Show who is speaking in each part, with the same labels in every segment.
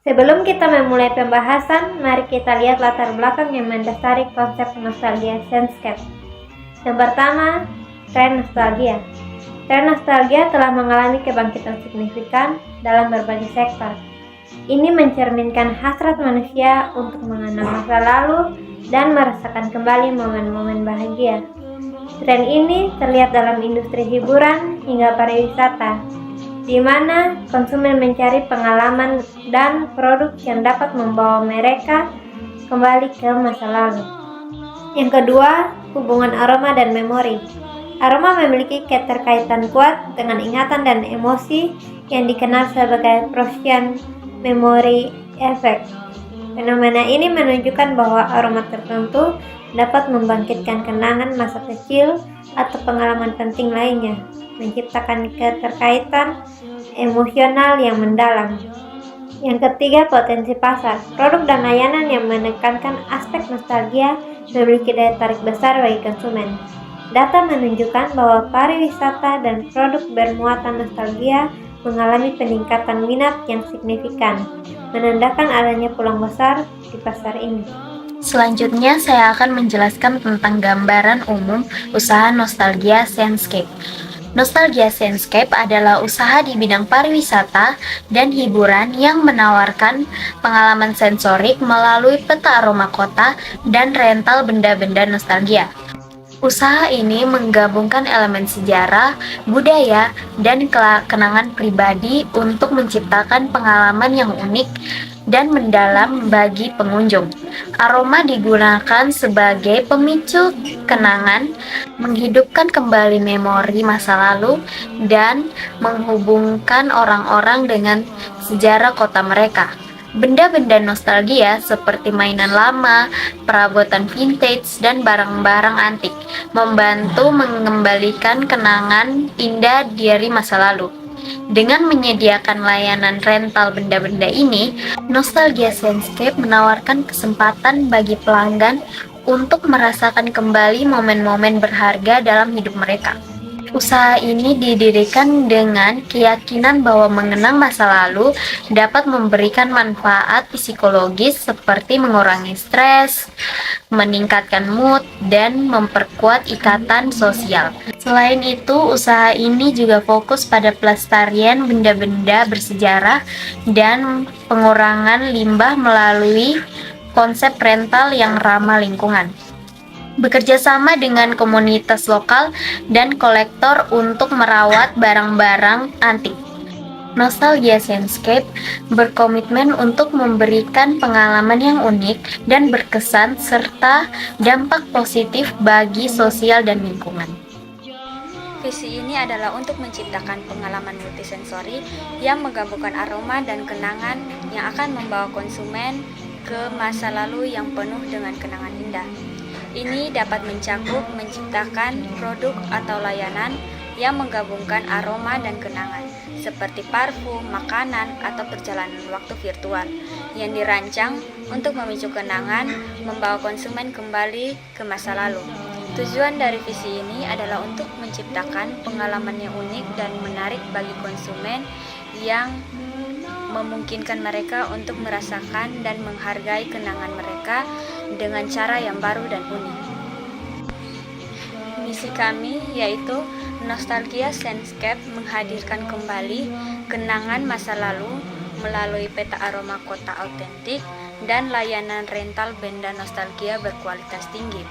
Speaker 1: Sebelum kita memulai pembahasan, mari kita lihat latar belakang yang mendasari konsep nostalgia Senscape. Yang pertama, tren nostalgia. Tren nostalgia telah mengalami kebangkitan signifikan dalam berbagai sektor. Ini mencerminkan hasrat manusia untuk mengenang masa lalu dan merasakan kembali momen-momen bahagia. Tren ini terlihat dalam industri hiburan hingga pariwisata, di mana konsumen mencari pengalaman dan produk yang dapat membawa mereka kembali ke masa lalu. Yang kedua, hubungan aroma dan memori. Aroma memiliki keterkaitan kuat dengan ingatan dan emosi yang dikenal sebagai Proustian memory effect. Fenomena ini menunjukkan bahwa aroma tertentu dapat membangkitkan kenangan masa kecil atau pengalaman penting lainnya, menciptakan keterkaitan emosional yang mendalam. Yang ketiga, potensi pasar. Produk dan layanan yang menekankan aspek nostalgia memiliki daya tarik besar bagi konsumen. Data menunjukkan bahwa pariwisata dan produk bermuatan nostalgia mengalami peningkatan minat yang signifikan, menandakan adanya peluang besar di pasar ini.
Speaker 2: Selanjutnya, saya akan menjelaskan tentang gambaran umum usaha Nostalgia Senscape. Nostalgia Senscape adalah usaha di bidang pariwisata dan hiburan yang menawarkan pengalaman sensorik melalui peta aroma kota dan rental benda-benda nostalgia. Usaha ini menggabungkan elemen sejarah, budaya, dan kenangan pribadi untuk menciptakan pengalaman yang unik dan mendalam bagi pengunjung. Aroma digunakan sebagai pemicu kenangan, menghidupkan kembali memori masa lalu, dan menghubungkan orang-orang dengan sejarah kota mereka. Benda-benda nostalgia seperti mainan lama, perabotan vintage, dan barang-barang antik membantu mengembalikan kenangan indah dari masa lalu. Dengan menyediakan layanan rental benda-benda ini, Nostalgia Senscape menawarkan kesempatan bagi pelanggan untuk merasakan kembali momen-momen berharga dalam hidup mereka. Usaha ini didirikan dengan keyakinan bahwa mengenang masa lalu dapat memberikan manfaat psikologis seperti mengurangi stres, meningkatkan mood, dan memperkuat ikatan sosial. Selain itu, usaha ini juga fokus pada pelestarian benda-benda bersejarah dan pengurangan limbah melalui konsep rental yang ramah lingkungan. Bekerja sama dengan komunitas lokal dan kolektor untuk merawat barang-barang antik. Nostalgia Senscape berkomitmen untuk memberikan pengalaman yang unik dan berkesan serta dampak positif bagi sosial dan lingkungan.
Speaker 3: Visi ini adalah untuk menciptakan pengalaman multisensori yang menggabungkan aroma dan kenangan yang akan membawa konsumen ke masa lalu yang penuh dengan kenangan indah. Ini dapat mencakup menciptakan produk atau layanan yang menggabungkan aroma dan kenangan, seperti parfum, makanan, atau perjalanan waktu virtual yang dirancang untuk memicu kenangan, membawa konsumen kembali ke masa lalu. Tujuan dari visi ini adalah untuk menciptakan pengalaman yang unik dan menarik bagi konsumen yang memungkinkan mereka untuk merasakan dan menghargai kenangan mereka dengan cara yang baru dan unik. Misi kami yaitu Nostalgia Senscape menghadirkan kembali kenangan masa lalu melalui peta aroma kota autentik dan layanan rental benda nostalgia berkualitas tinggi.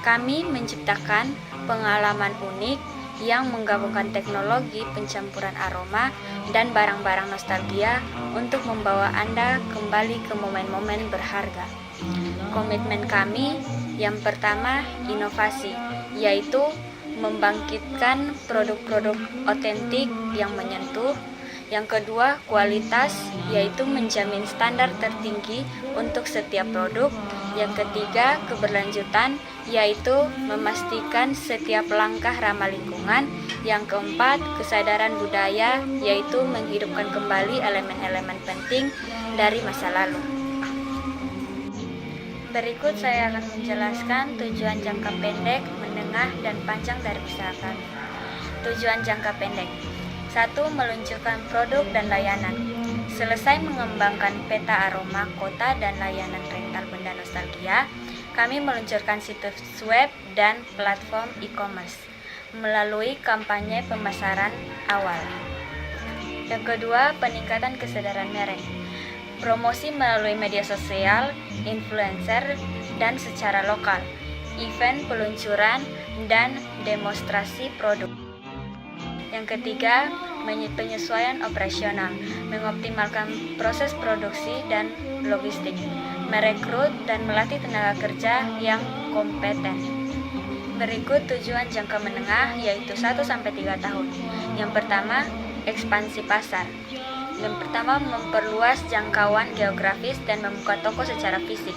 Speaker 3: Kami menciptakan pengalaman unik yang menggabungkan teknologi pencampuran aroma dan barang-barang nostalgia untuk membawa Anda kembali ke momen-momen berharga. Komitmen kami yang pertama, inovasi, yaitu membangkitkan produk-produk otentik yang menyentuh. Yang kedua, kualitas, yaitu menjamin standar tertinggi untuk setiap produk. Yang ketiga, keberlanjutan, yaitu memastikan setiap langkah ramah lingkungan. Yang keempat, kesadaran budaya, yaitu menghidupkan kembali elemen-elemen penting dari masa lalu. Berikut saya akan menjelaskan tujuan jangka pendek, menengah, dan panjang dari usaha kami. Tujuan jangka pendek: 1. Meluncurkan produk dan layanan. Selesai mengembangkan peta aroma kota dan layanan rental benda nostalgia, kami meluncurkan situs web dan platform e-commerce melalui kampanye pemasaran awal. Yang kedua, peningkatan kesadaran merek. Promosi melalui media sosial, influencer, dan secara lokal, event peluncuran, dan demonstrasi produk. Yang ketiga, penyesuaian operasional, mengoptimalkan proses produksi dan logistik, merekrut dan melatih tenaga kerja yang kompeten. Berikut tujuan jangka menengah, yaitu 1-3 tahun. Yang pertama, ekspansi pasar. Yang pertama, memperluas jangkauan geografis dan membuka toko secara fisik,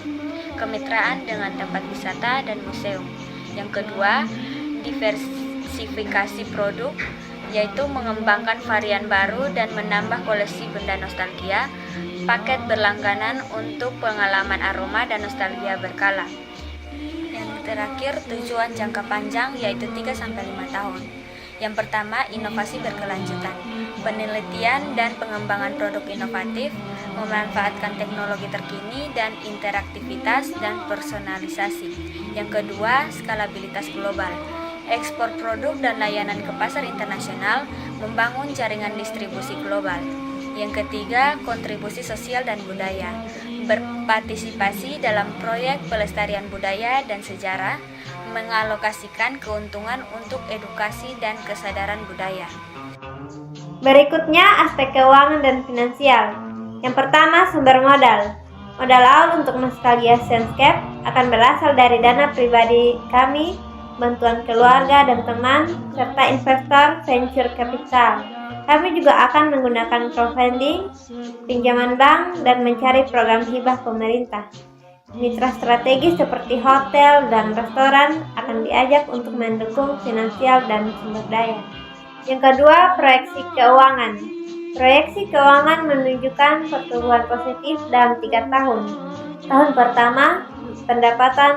Speaker 3: kemitraan dengan tempat wisata dan museum. Yang kedua, diversifikasi produk, yaitu mengembangkan varian baru dan menambah koleksi benda nostalgia, paket berlangganan untuk pengalaman aroma dan nostalgia berkala. Yang terakhir, tujuan jangka panjang, yaitu 3-5 tahun. Yang pertama, inovasi berkelanjutan, penelitian dan pengembangan produk inovatif, memanfaatkan teknologi terkini dan interaktivitas dan personalisasi. Yang kedua, skalabilitas global, ekspor produk dan layanan ke pasar internasional, membangun jaringan distribusi global. Yang ketiga, kontribusi sosial dan budaya, berpartisipasi dalam proyek pelestarian budaya dan sejarah, mengalokasikan keuntungan untuk edukasi dan kesadaran budaya.
Speaker 1: Berikutnya, aspek keuangan dan finansial. Yang pertama, sumber modal. Modal awal untuk Nostalgia Sandscape akan berasal dari dana pribadi kami, bantuan keluarga dan teman, serta investor venture capital. Kami juga akan menggunakan crowdfunding, pinjaman bank, dan mencari program hibah pemerintah. Mitra strategis seperti hotel dan restoran akan diajak untuk mendukung finansial dan sumber daya. Yang kedua, proyeksi keuangan. Proyeksi keuangan menunjukkan pertumbuhan positif dalam 3 tahun. Tahun pertama, pendapatan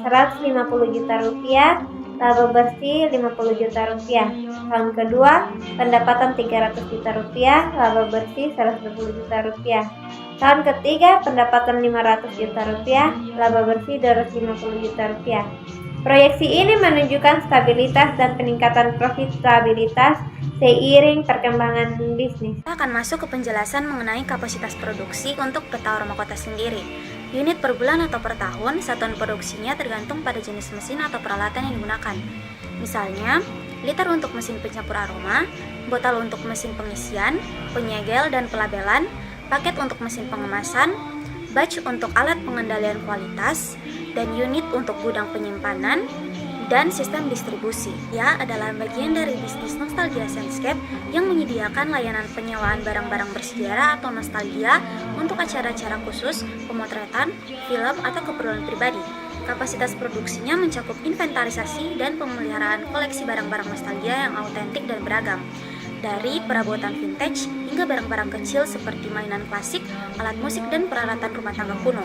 Speaker 1: 150 juta rupiah, laba bersih 50 juta rupiah. Tahun kedua, pendapatan 300 juta rupiah, laba bersih 120 juta rupiah. Tahun ketiga, pendapatan 500 juta rupiah, laba bersih 250 juta rupiah. Proyeksi ini menunjukkan stabilitas dan peningkatan profitabilitas seiring perkembangan bisnis.
Speaker 2: Kita akan masuk ke penjelasan mengenai kapasitas produksi untuk peta aroma kota sendiri. Unit per bulan atau per tahun, satuan produksinya tergantung pada jenis mesin atau peralatan yang digunakan. Misalnya, liter untuk mesin pencampur aroma, botol untuk mesin pengisian, penyegel dan pelabelan, paket untuk mesin pengemasan, batch untuk alat pengendalian kualitas, dan unit untuk gudang penyimpanan, dan sistem distribusi. Ya, adalah bagian dari bisnis Nostalgia Sandscape yang menyediakan layanan penyewaan barang-barang bersejarah atau nostalgia untuk acara-acara khusus, pemotretan, film, atau keperluan pribadi. Kapasitas produksinya mencakup inventarisasi dan pemeliharaan koleksi barang-barang nostalgia yang autentik dan beragam, dari perabotan vintage hingga barang-barang kecil seperti mainan klasik, alat musik, dan peralatan rumah tangga kuno.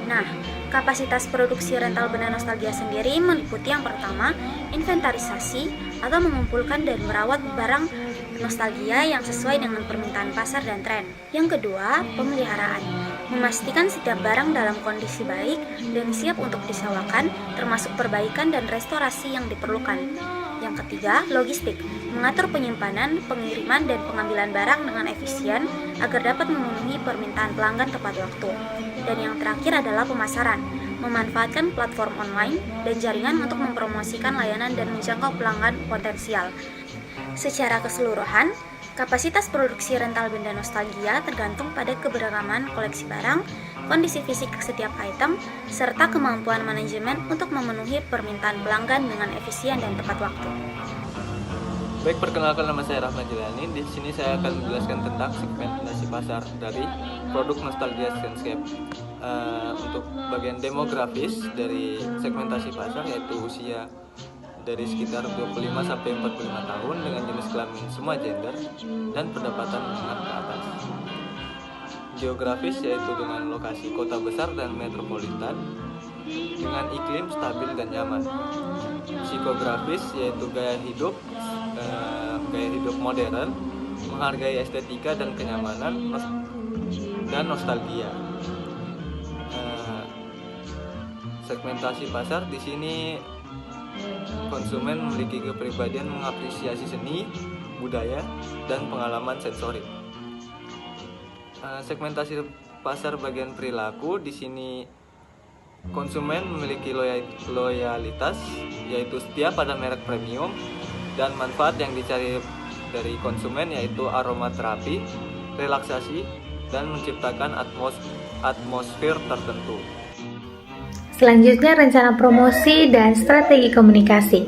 Speaker 2: Nah, kapasitas produksi rental benda nostalgia sendiri meliputi yang pertama, inventarisasi atau mengumpulkan dan merawat barang nostalgia yang sesuai dengan permintaan pasar dan tren. Yang kedua, pemeliharaan, memastikan setiap barang dalam kondisi baik dan siap untuk disewakan, termasuk perbaikan dan restorasi yang diperlukan. Yang ketiga, logistik, mengatur penyimpanan, pengiriman, dan pengambilan barang dengan efisien agar dapat memenuhi permintaan pelanggan tepat waktu. Dan yang terakhir adalah pemasaran, memanfaatkan platform online dan jaringan untuk mempromosikan layanan dan menjangkau pelanggan potensial. Secara keseluruhan, kapasitas produksi rental benda nostalgia tergantung pada keberagaman koleksi barang, kondisi fisik setiap item, serta kemampuan manajemen untuk memenuhi permintaan pelanggan dengan efisien dan tepat waktu.
Speaker 4: Baik, perkenalkan, nama saya Rahmat Jilani. Di sini saya akan menjelaskan tentang segmentasi pasar dari produk Nostalgia Sandscape. Untuk bagian demografis dari segmentasi pasar, yaitu usia dari sekitar 25 sampai 45 tahun dengan jenis kelamin semua gender dan pendapatan menengah ke atas. Geografis, yaitu dengan lokasi kota besar dan metropolitan dengan iklim stabil dan nyaman. Psikografis, yaitu gaya hidup modern, menghargai estetika dan kenyamanan, dan nostalgia. Segmentasi pasar di sini konsumen memiliki kepribadian mengapresiasi seni, budaya, dan pengalaman sensorik. Segmentasi pasar bagian perilaku di sini konsumen memiliki loyalitas, yaitu setia pada merek premium, dan manfaat yang dicari dari konsumen yaitu aromaterapi, relaksasi, dan menciptakan atmosfer tertentu.
Speaker 1: Selanjutnya rencana promosi dan strategi komunikasi.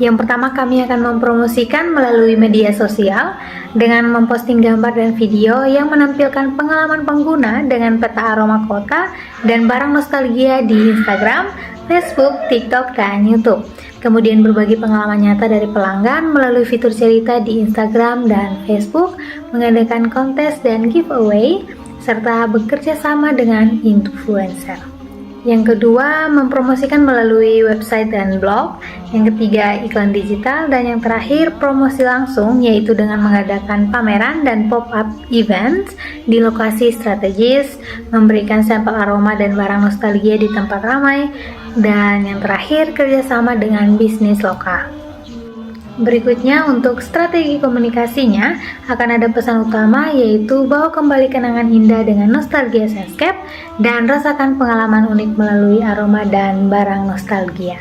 Speaker 1: Yang pertama, kami akan mempromosikan melalui media sosial dengan memposting gambar dan video yang menampilkan pengalaman pengguna dengan peta aroma kota dan barang nostalgia di Instagram, Facebook, TikTok, dan YouTube. Kemudian berbagi pengalaman nyata dari pelanggan melalui fitur cerita di Instagram dan Facebook, mengadakan kontes dan giveaway, serta bekerja sama dengan influencer. Yang kedua, mempromosikan melalui website dan blog. Yang ketiga, iklan digital. Dan yang terakhir, promosi langsung, yaitu dengan mengadakan pameran dan pop-up events di lokasi strategis, memberikan sampel aroma dan barang nostalgia di tempat ramai, dan yang terakhir, kerjasama dengan bisnis lokal. Berikutnya, untuk strategi komunikasinya akan ada pesan utama, yaitu bawa kembali kenangan indah dengan nostalgia Senscape dan rasakan pengalaman unik melalui aroma dan barang nostalgia.